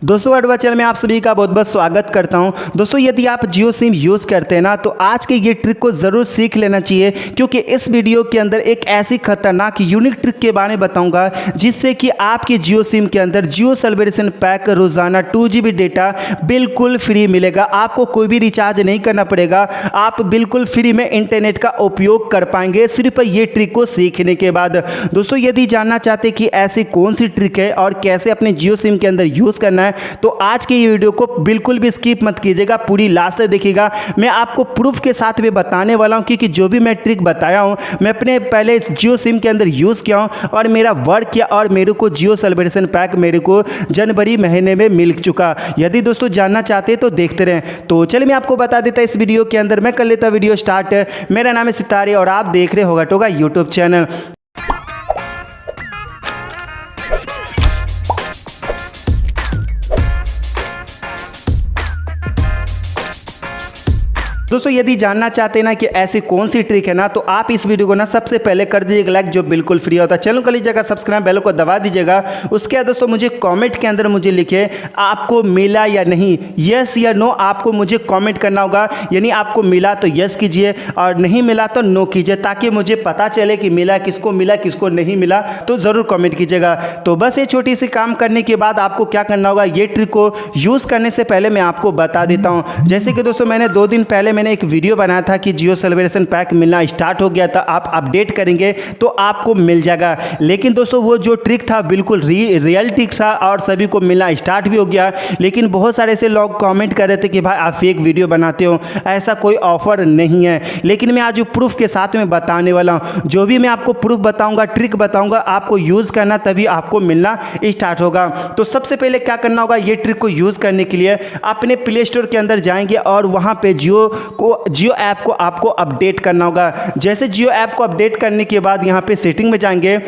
दोस्तों अडवा चैनल में आप सभी का बहुत बहुत स्वागत करता हूं। दोस्तों यदि आप जियो सिम यूज़ करते हैं ना तो आज के ये ट्रिक को ज़रूर सीख लेना चाहिए, क्योंकि इस वीडियो के अंदर एक ऐसी खतरनाक यूनिक ट्रिक के बारे में बताऊंगा जिससे कि आपके जियो सिम के अंदर जियो सेलिब्रेशन पैक रोज़ाना 2 GB डेटा बिल्कुल फ्री मिलेगा। आपको कोई भी रिचार्ज नहीं करना पड़ेगा, आप बिल्कुल फ्री में इंटरनेट का उपयोग कर पाएंगे सिर्फ ये ट्रिक को सीखने के बाद। दोस्तों यदि जानना चाहते कि ऐसी कौन सी ट्रिक है और कैसे अपने जियो सिम के अंदर यूज़ करना है तो आज के ये वीडियो को बिल्कुल भी स्किप मत कीजिएगा, पूरी लास्ट तक देखिएगा। मैं आपको प्रूफ के साथ भी बताने वाला हूं क्योंकि जो भी मैं ट्रिक बताया हूं मैं अपने पहले जियो सिम के अंदर यूज़ किया हूं और मेरा वर्क किया और मेरे को जियो सेलिब्रेशन पैक मेरे को जनवरी महीने में मिल चुका। यदि दोस्तों जानना चाहते हैं तो देखते रहें। तो चलिए मैं आपको बता देता इस वीडियो के अंदर। मैं कर लेता वीडियो स्टार्ट। मेरा नाम है सितारे और आप देख रहे होगा टोगा यूट्यूब चैनल। दोस्तों यदि जानना चाहते हैं ना कि ऐसी कौन सी ट्रिक है ना तो आप इस वीडियो को ना सबसे पहले कर दीजिएगा लाइक, जो बिल्कुल फ्री होता है। चैनल कर लीजिएगा सब्सक्राइब, बेल को दबा दीजिएगा। उसके बाद दोस्तों मुझे कमेंट के अंदर मुझे लिखे आपको मिला या नहीं, यस या नो आपको मुझे कमेंट करना होगा। यानी आपको मिला तो यस कीजिए और नहीं मिला तो नो कीजिए, ताकि मुझे पता चले कि मिला किसको नहीं मिला। तो ज़रूर कमेंट कीजिएगा। तो बस ये छोटी सी काम करने के बाद आपको क्या करना होगा, ये ट्रिक को यूज़ करने से पहले मैं आपको बता देता हूँ। जैसे कि दोस्तों मैंने 2 दिन पहले मैंने एक वीडियो बनाया था कि जियो सेलिब्रेशन पैक मिलना स्टार्ट हो गया था, आप अपडेट करेंगे तो आपको मिल जाएगा। लेकिन दोस्तों वो जो ट्रिक था बिल्कुल रियल ट्रिक था और सभी को मिलना स्टार्ट भी हो गया। लेकिन बहुत सारे ऐसे लोग कमेंट कर रहे थे कि भाई आप फेक वीडियो बनाते हो, ऐसा कोई ऑफर नहीं है। लेकिन मैं आज प्रूफ के साथ में बताने वाला हूँ। जो भी मैं आपको प्रूफ बताऊंगा, ट्रिक बताऊंगा, आपको यूज़ करना तभी आपको मिलना स्टार्ट होगा। तो सबसे पहले क्या करना होगा, ये ट्रिक को यूज़ करने के लिए अपने प्ले स्टोर के अंदर जाएंगे और वहाँ पे जियो ऐप को आपको अपडेट करना होगा। जैसे जियो ऐप को अपडेट करने के बाद यहाँ पे सेटिंग में जाएंगे।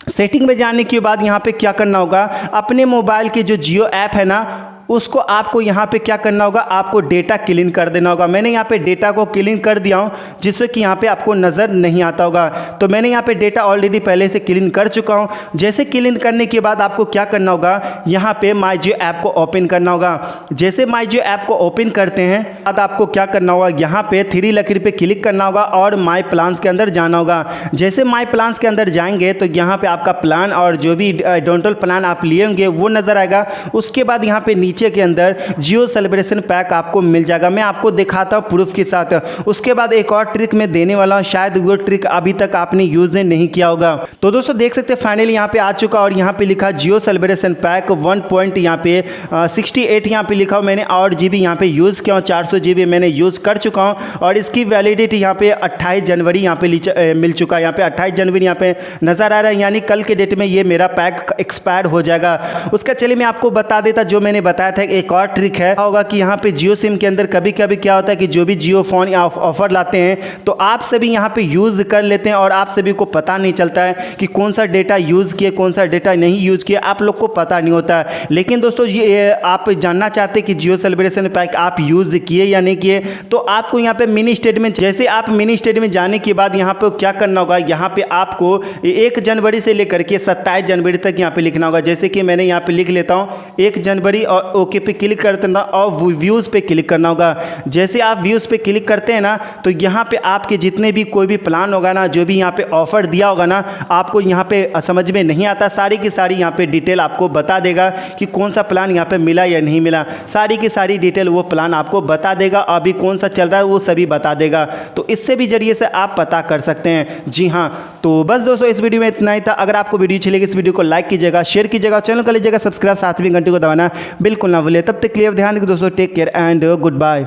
सेटिंग में जाने के बाद यहाँ पे क्या करना होगा, अपने मोबाइल के जो जियो ऐप है ना उसको आपको यहाँ पे क्या करना होगा, आपको डेटा क्लीन कर देना होगा। मैंने यहाँ पे डेटा को क्लीन कर दिया हूँ जिससे कि यहाँ पे आपको नज़र नहीं आता होगा। तो मैंने यहाँ पे डेटा ऑलरेडी पहले से क्लीन कर चुका हूँ। जैसे क्लीन करने के बाद आपको क्या करना होगा, यहाँ पे माई जियो ऐप को ओपन करना होगा। जैसे माई जियो ऐप को ओपन करते हैं बाद आपको क्या करना होगा, यहाँ पे 3 लकीर पे क्लिक करना होगा और माई प्लान्स के अंदर जाना होगा। जैसे माई प्लान्स के अंदर जाएंगे तो यहाँ पे आपका प्लान और जो भी डोंटल प्लान आप लिए होंगे वो नज़र आएगा। उसके बाद यहाँ पे नीचे के अंदर जियो सेलिब्रेशन पैक आपको मिल जाएगा। मैं आपको दिखाता हूं प्रूफ के साथ। उसके बाद एक और ट्रिक मैं देने वाला हूं, शायद वो ट्रिक अभी तक आपने यूज नहीं किया होगा। तो दोस्तों देख सकते हैं फाइनली यहां पे आ चुका और यहां पे लिखा जियो सेलिब्रेशन पैक 1 यहाँ पे 68 यहाँ पे लिखा हो मैंने और GB यहाँ पे यूज किया हूँ। 400 GB मैंने यूज कर चुका हूँ और इसकी वैलिडिटी यहाँ पे 28 जनवरी यहाँ पे मिल चुका है। यहाँ पे 28 जनवरी यहाँ पे नजर आ रहा है, यानी कल के डेट में ये मेरा पैक एक्सपायर हो जाएगा। उसका चलिए मैं आपको बता देता, जो मैंने बताया था एक और ट्रिक है होगा कि यहाँ पे जियो सिम के अंदर कभी कभी क्या होता है कि जो भी जियो फोन या ऑफर लाते हैं तो आप सभी यहाँ पे यूज़ कर लेते हैं और आप सभी को पता नहीं चलता है कि कौन सा डेटा यूज़ किए कौन सा डेटा नहीं यूज़ किया, आप लोग को पता नहीं होता है। लेकिन दोस्तों ये आप जानना चाहते हैं कि जियो सेलिब्रेशन पैक आप यूज़ किए या नहीं किए, तो आपको यहाँ पे मिनी स्टेटमेंट, जैसे आप मिनी स्टेटमेंट जाने के बाद यहाँ पे क्या करना होगा, यहाँ पे आपको 1 जनवरी से लेकर के 27 जनवरी तक यहाँ पे लिखना होगा। जैसे कि मैंने यहाँ पे लिख लेता हूँ 1 जनवरी और ओके पे क्लिक करते हैं और व्यूज़ पे क्लिक करना होगा। जैसे आप व्यूज़ पे क्लिक करते हैं ना तो यहाँ पे आपके जितने भी कोई भी प्लान होगा ना, जो भी यहाँ पे ऑफर दिया होगा ना, आपको यहाँ पे समझ में नहीं आता, सारी की सारी यहाँ पे डिटेल आपको बता देगा कि कौन सा प्लान यहाँ पे मिला या नहीं मिला। सारी की सारी डिटेल वो प्लान आपको बता देगा, अभी कौन सा चल रहा है वो सभी बता देगा। तो इससे भी जरिए से आप पता कर सकते हैं। जी हाँ, तो बस दोस्तों इस वीडियो में इतना ही था। अगर आपको वीडियो अच्छी लगी इस वीडियो को लाइक कीजिएगा, शेयर कीजिएगा, चैनल कर लीजिएगा सब्सक्राइब, साथ में घंटे को दबाना बिल्कुल ना भूलिए। तब तक के लिए ध्यान रखिए दोस्तों, take care and good bye.